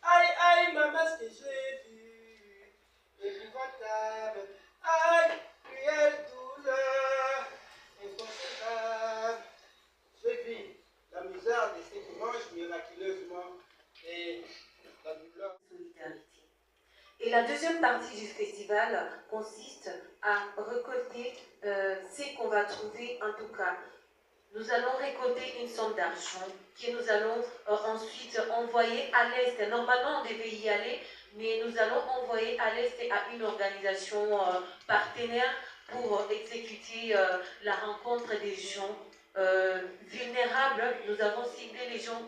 Aïe, aïe, maman, ce que j'ai vu, épouvantable. Aïe, cruelle douleur, inconcevable. Je vis la misère de ceux qui mangent miraculeusement et la douleur. Solidarité. Et la deuxième partie du festival consiste à récolter ce qu'on va trouver en tout cas. Nous allons récolter une somme d'argent que nous allons ensuite envoyer à l'Est. Normalement, on devait y aller, mais nous allons envoyer à l'Est à une organisation partenaire pour exécuter la rencontre des gens vulnérables. Nous avons ciblé les gens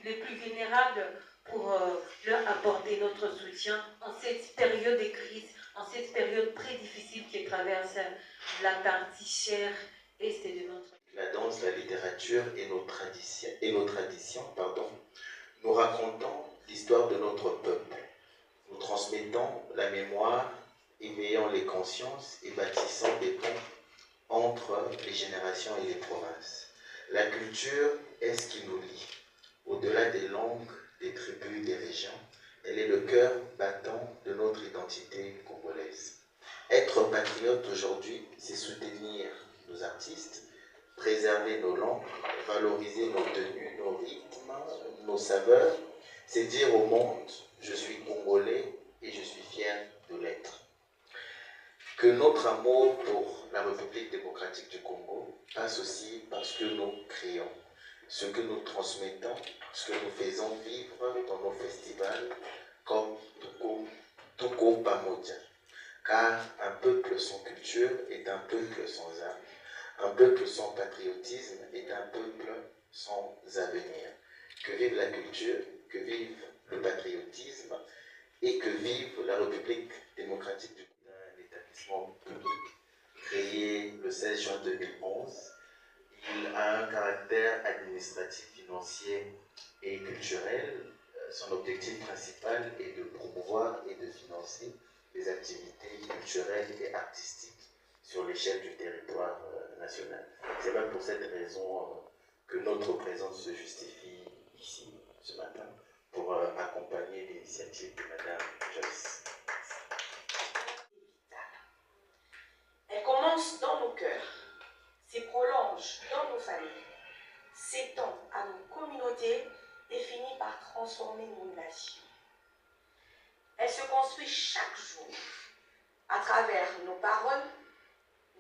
les plus vulnérables pour leur apporter notre soutien en cette période de crise, en cette période très difficile qui traverse la partie chère est de notre... La danse, la littérature et nos traditions, nous racontons l'histoire de notre peuple. Nous transmettons la mémoire, éveillons les consciences et bâtissons des ponts entre les générations et les provinces. La culture est ce qui nous lie. Au-delà des langues, des tribus, des régions, elle est le cœur battant de notre identité congolaise. Être patriote aujourd'hui, c'est soutenir nos artistes, préserver nos langues, valoriser nos tenues, nos rythmes, nos saveurs, c'est dire au monde, je suis congolais et je suis fier de l'être. Que notre amour pour la République démocratique du Congo passe aussi par ce que nous créons, ce que nous transmettons, ce que nous faisons vivre dans nos festivals comme Tuko Pamoja. Car un peuple sans culture est un peuple sans âme. Un peuple sans patriotisme est un peuple sans avenir. Que vive la culture, que vive le patriotisme et que vive la République démocratique du Congo. Un établissement public créé le 16 juin 2011. Il a un caractère administratif, financier et culturel. Son objectif principal est de promouvoir et de financer les activités culturelles et artistiques sur l'échelle du territoire national. C'est même pour cette raison que notre présence se justifie ici, ce matin, pour accompagner l'initiative de Madame Joyce. Elle commence dans nos cœurs, se prolonge dans nos familles, s'étend à nos communautés et finit par transformer nos nations. Elle se construit chaque jour à travers nos paroles,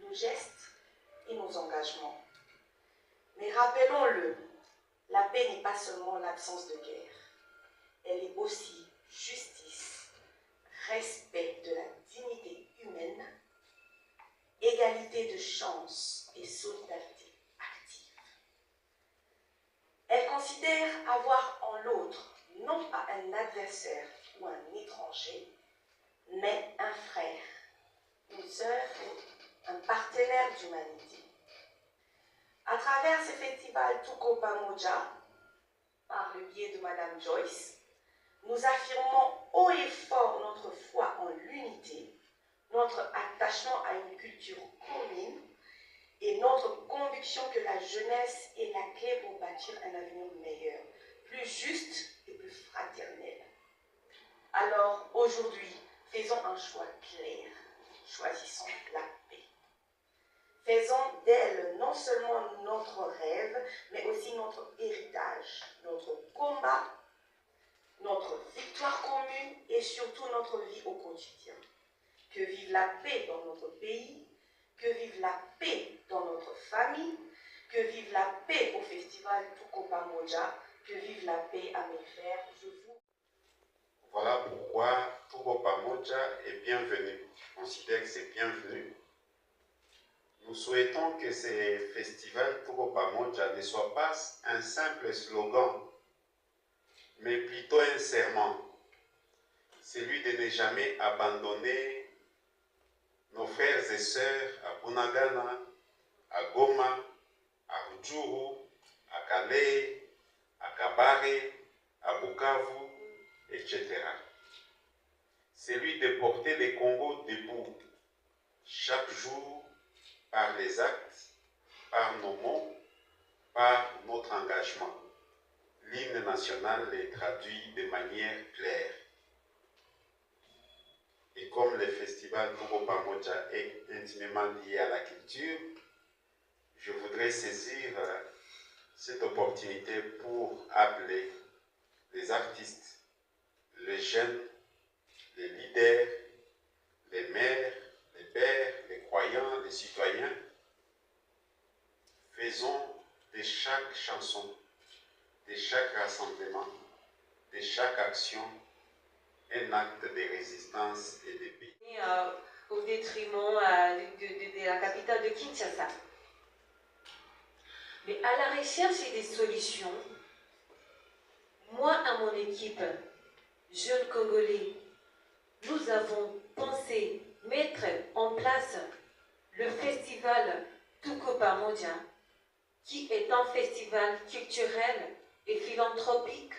nos gestes et nos engagements. Mais rappelons-le, la paix n'est pas seulement l'absence de guerre. Elle est aussi justice, respect de la dignité humaine, égalité de chance et solidarité active. Elle considère avoir en l'autre non pas un adversaire ou un étranger, mais un frère, une sœur, un partenaire d'humanité. À travers ce festival Tuko Pamoja, par le biais de Madame Joyce, nous affirmons haut et fort notre foi en l'unité, notre attachement à une culture commune et notre conviction que la jeunesse est la clé pour bâtir un avenir meilleur, plus juste et plus fraternel. Alors aujourd'hui, faisons un choix clair, choisissons la paix. Faisons d'elle non seulement notre rêve, mais aussi notre héritage, notre combat, notre victoire commune et surtout notre vie au quotidien. Que vive la paix dans notre pays, que vive la paix dans notre famille, que vive la paix au festival Tuko Pamoja, que vive la paix à mes frères. Je vous... Voilà pourquoi Tuko Pamoja est bienvenu. Je considère que c'est bienvenu. Nous souhaitons que ce festival Tuko Pamoja ne soit pas un simple slogan, mais plutôt un serment. Celui de ne jamais abandonner nos frères et sœurs à Bunagana, à Goma, à Rutshuru, à Calais, à Kabare, à Bukavu, etc. Celui de porter le Congo debout, chaque jour, par les actes, par nos mots, par notre engagement. l'hymne national est traduit de manière claire. Et comme le festival Togo Pamoja est intimement lié à la culture, je voudrais saisir cette opportunité pour appeler les artistes, les jeunes, les leaders, les mères, les pères, les croyants, les citoyens. Faisons de chaque chanson, de chaque rassemblement, de chaque action, un acte de résistance et de paix. Au détriment de la capitale de Kinshasa. Mais à la recherche des solutions, moi à mon équipe, jeunes Congolais, nous avons pensé mettre en place le festival Tuko Pamoja, qui est un festival culturel et philanthropique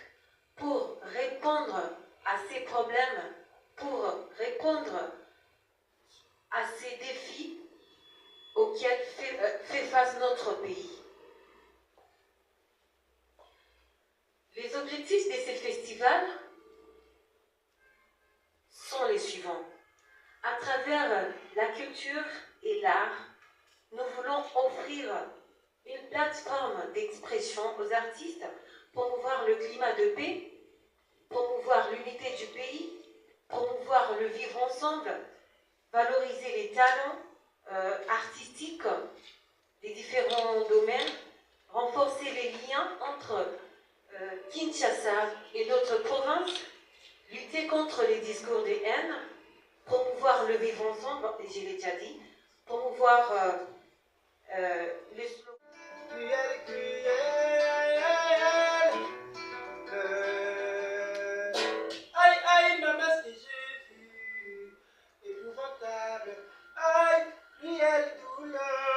pour répondre à ces problèmes, pour répondre à ces défis auxquels fait face notre pays. Les objectifs de ces festivals sont les suivants. À travers la culture et l'art, nous voulons offrir une plateforme d'expression aux artistes, promouvoir le climat de paix, promouvoir l'unité du pays, promouvoir le vivre ensemble, valoriser les talents artistiques des différents domaines, renforcer les liens entre Kinshasa et notre province, lutter contre les discours de haine, promouvoir le vivre ensemble, et je l'ai déjà dit, promouvoir les slogans. Cruel, cruel, aïe, aïe, maman, ce que j'ai vu, épouvantable, aïe, cruelle douleur.